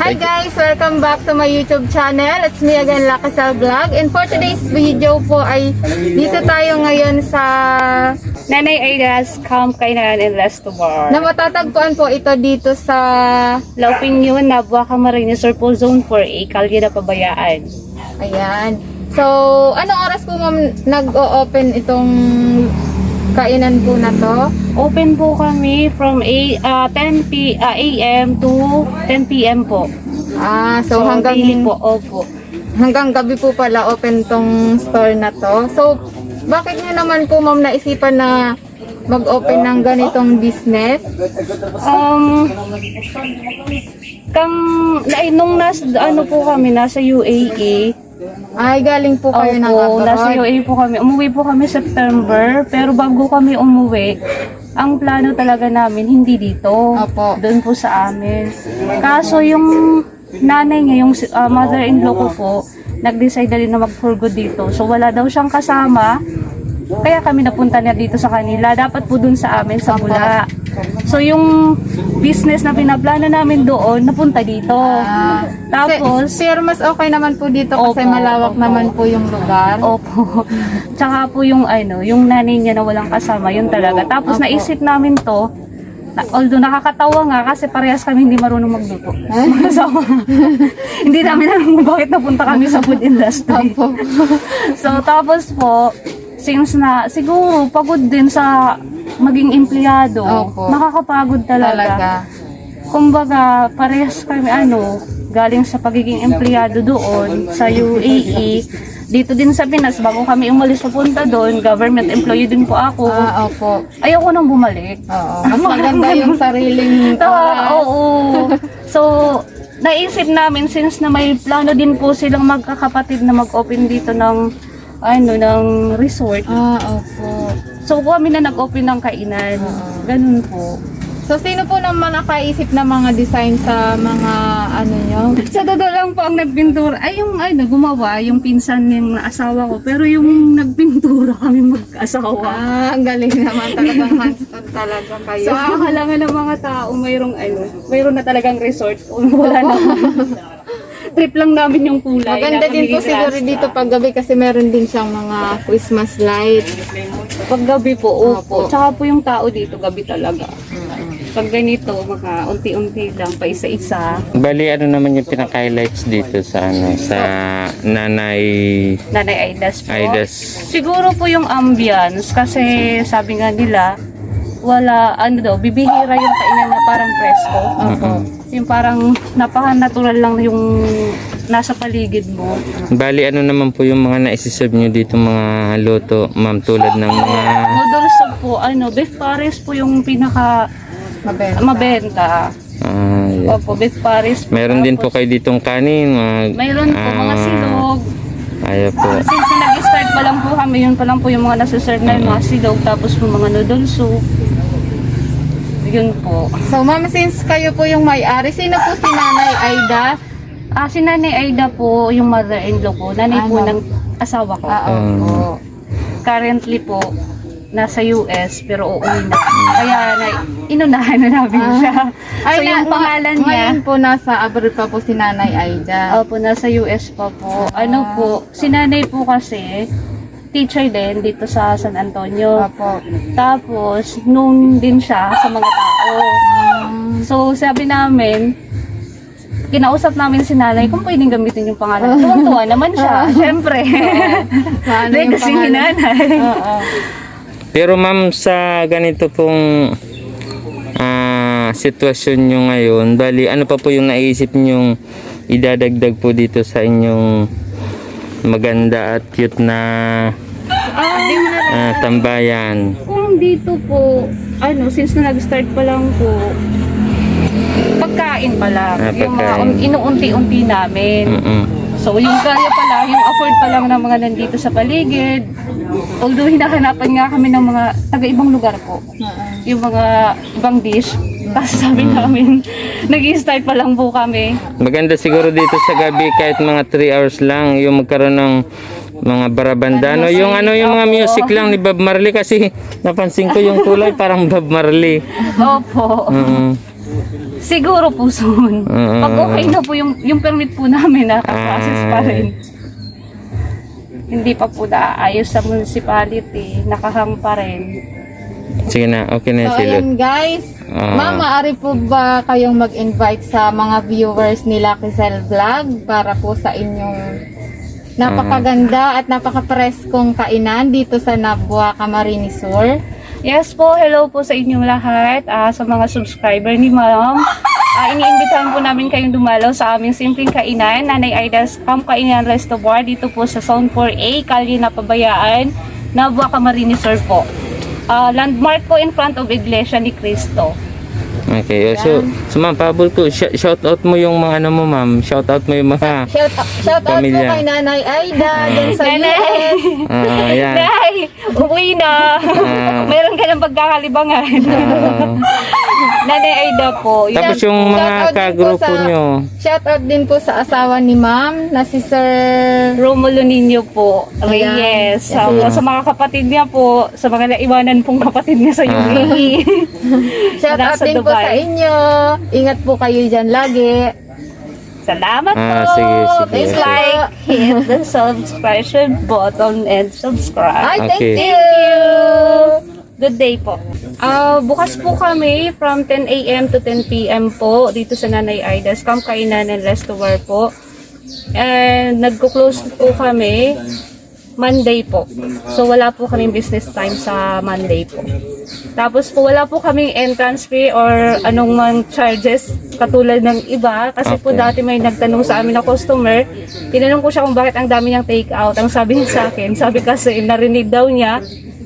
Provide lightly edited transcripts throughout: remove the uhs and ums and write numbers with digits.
Hi guys! Welcome back to my YouTube channel. It's me again, Lakasal Vlog. And for today's video po ay dito tayo ngayon sa Nanay Aida's Camp Kainan in Restobar. na matatagpuan po ito dito sa Lauping yun na Buwaka Marines Surpo Zone 4A, Kalye na Pabayaan. ayan. So, anong oras po ma'am nag-o-open itong kainan po na to? Open po kami from 10 a.m. to 10 p.m. po. So hanggang daily po, opo. hanggang gabi po pala open tong store na to. So, bakit niyo naman po ma'am naisipan na mag-open ng ganitong business? Nung po kami, nasa UAE. Ay, galing po kayo ng Opo, nasa abroad. UAE po kami. Umuwi po kami September, pero bago kami umuwi, ang plano talaga namin hindi dito. Opo. Doon po sa amin. Kaso yung nanay niya, yung mother-in-law ko po, nag-decide na rin na mag-for good dito. So wala daw siyang kasama. Kaya kami napunta na dito sa kanila. Dapat po dun sa amin, sa Bula. So yung business na pinaplano namin doon, napunta dito. Tapos, Pero mas okay naman po dito kasi Opo, malawak opo. naman po yung lugar. opo. Tsaka po yung yung nanay niya na walang kasama, yun talaga. Tapos Opo. naisip namin to, although nakakatawa nga kasi parehas kami hindi marunong magluto. Mag-asawa. Hindi namin alam kung bakit napunta kami sa food industry. Opo. So tapos po, since na siguro pagod din sa maging empleyado, Opo. nakakapagod Talaga. talaga. Kumbaga, parehas kami galing sa pagiging empleyado doon sa UAE. Dito din sa Pinas, bago kami umalis papunta doon, government employee din po ako. Opo. Ayoko nang bumalik. Oo. Mas maganda yung sariling oras. Oo. So, naisip namin since na may plano din po silang magkakapatid na mag-open dito ng ng resort. Opo. So, kami na nag-open ng kainan. Ganun po. So, sino po naman nakaisip ng mga design sa mga nyo? Sa totoo lang po ang nagpintura, ay yung gumawa, yung pinsan ng asawa ko. Pero yung nagpintura kami mag-asawa. Ang galing naman talagang hands-on talaga kayo. So, akala nga ng mga tao, mayroon na talagang resort. Wala naman. Trip lang namin yung kulay. Maganda na din po kami siguro rasta. dito pag gabi kasi meron din siyang mga Christmas light. Pag gabi po, Opo. opo. Tsaka po yung tao dito, gabi talaga. Pag ganito, unti-unti lang, pa isa-isa. Bali, ano naman yung pinaka-highlights dito sa sa Nanay Nanay Aida's po. Aida's? Siguro po yung ambience, kasi sabi nga nila, bibihira yung kainan na parang presko. Opo. Yung parang napaka-natural lang yung nasa paligid mo. Bali, ano naman po yung mga naisiserve nyo dito mga luto, ma'am, tulad ng mga... Noodles soup po, beef pares po yung pinaka mabenta. yeah. Opo, beef pares po. Meron din po Tapos, kayo ditong kanin. mayroon po mga silog. Ayaw po. Since nag-start pa lang po kami, yun pa lang po yung mga nasa-serve na yung mga silog, tapos po mga noodle soup. Yun po. So, ma'am, since kayo po yung may-ari, sino po si Nanay Aida? Si Nanay Aida po, yung mother-in-law ko. Nanay po ng asawa ko. Opo. Currently po, nasa US, pero uuwi na. Kaya inunahan na namin siya. So yung pangalan niya, Ngayon po nasa abroad pa po si Nanay Aida. opo, nasa US pa po. Si nanay po kasi, teacher din dito sa San Antonio. Opo. Tapos, known din siya sa mga tao. So, sabi namin, kinausap namin si nanay kung pwedeng gamitin yung pangalan. Tuwang-tuwa naman siya, syempre. Paano yung Legacy ni pangalan? nanay. Oo. Pero ma'am, sa ganito pong sitwasyon nyo ngayon, bali, ano pa po yung naisip nyong idadagdag po dito sa inyong maganda at cute na tambayan? Kung dito po, since na nag-start pa lang po, pagkain pa lang. Yung mga Pagkain. inuunti-unti namin. So, yung kaya pa lang, yung afford pa lang ng mga nandito sa paligid. Although hinahanapan nga kami ng mga taga-ibang lugar po. Yung mga ibang dish. Tapos sabi namin, nag-i-start pa lang po kami. Maganda siguro dito sa gabi kahit mga 3 hours lang yung magkaroon ng mga barabandano. Yung yung mga music lang ni Bob Marley kasi napansin ko yung kulay parang Bob Marley. Opo. Siguro po soon. Pag okay na po yung permit po namin, nakaprocess pa rin. Hindi pa po naayos sa municipality, nakahang pa rin. Sige na, okay na So, sila. ayan guys. Ma'am, maaari po ba kayong mag-invite sa mga viewers ni Lucky Cell Vlog para po sa inyong napakaganda at napaka-preskong kainan dito sa Nabua, Camarines Sur? Yes po, hello po sa inyong lahat, sa mga subscriber ni Ma'am. Iniimbitahan po namin kayong dumalaw sa aming simpleng kainan, Nanay Aida's Camp Kainan Resto Bar, dito po sa Zone 4A, Kalye Napabayaan, Nabua, Camarines Sur po. Landmark po in front of Iglesia ni Cristo. Okay, so ma'am, pabol ko, shout out mo yung mga ano mo ma'am, shout out mo yung mga Shout out po Pamilya. kay Nanay Aida dun sa Nanay! US. ayan. Nay, uwi na! Meron ka ng pagkakalibangan. Nanay Aida po. Tapos yung mga Shout out din po kagrupo sa- nyo. Shout out din po sa asawa ni Ma'am na si Sir Romulo Nino po, Reyes. Sa mga kapatid niya po, sa mga naiwanan pong kapatid niya sa UAE. Shout out Nasa din po Dubai. sa inyo. Ingat po kayo dyan lagi. Salamat po! Sige, sige. Please Okay. like, hit the subscription button and subscribe. Ay, thank Okay. you! Good day po. Bukas po kami from 10 a.m. to 10 p.m. po dito sa Nanay Aida's Camp Kainan and Resto Bar po. And nagko-close po kami Monday po. So wala po kaming business time sa Monday po. Tapos po wala po kaming entrance fee or anong man charges katulad ng iba. Kasi po Okay. dati may nagtanong sa amin na customer. Tinanong ko siya kung bakit ang dami niyang take out. Ang sabi niya sa akin, sabi kasi narinig daw niya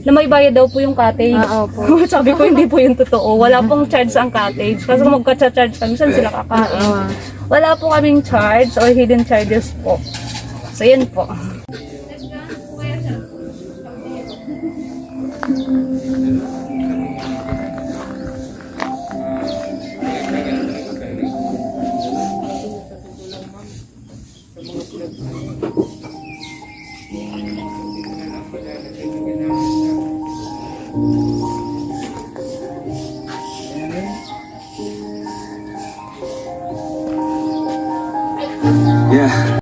na may bayad daw po yung cottage. opo. Sabi ko hindi po yung totoo. Wala pong charge ang cottage. Kasi kung magka-charge kami, saan sila kakain? Wala po kaming charge or hidden charges po. So yun po. Yeah.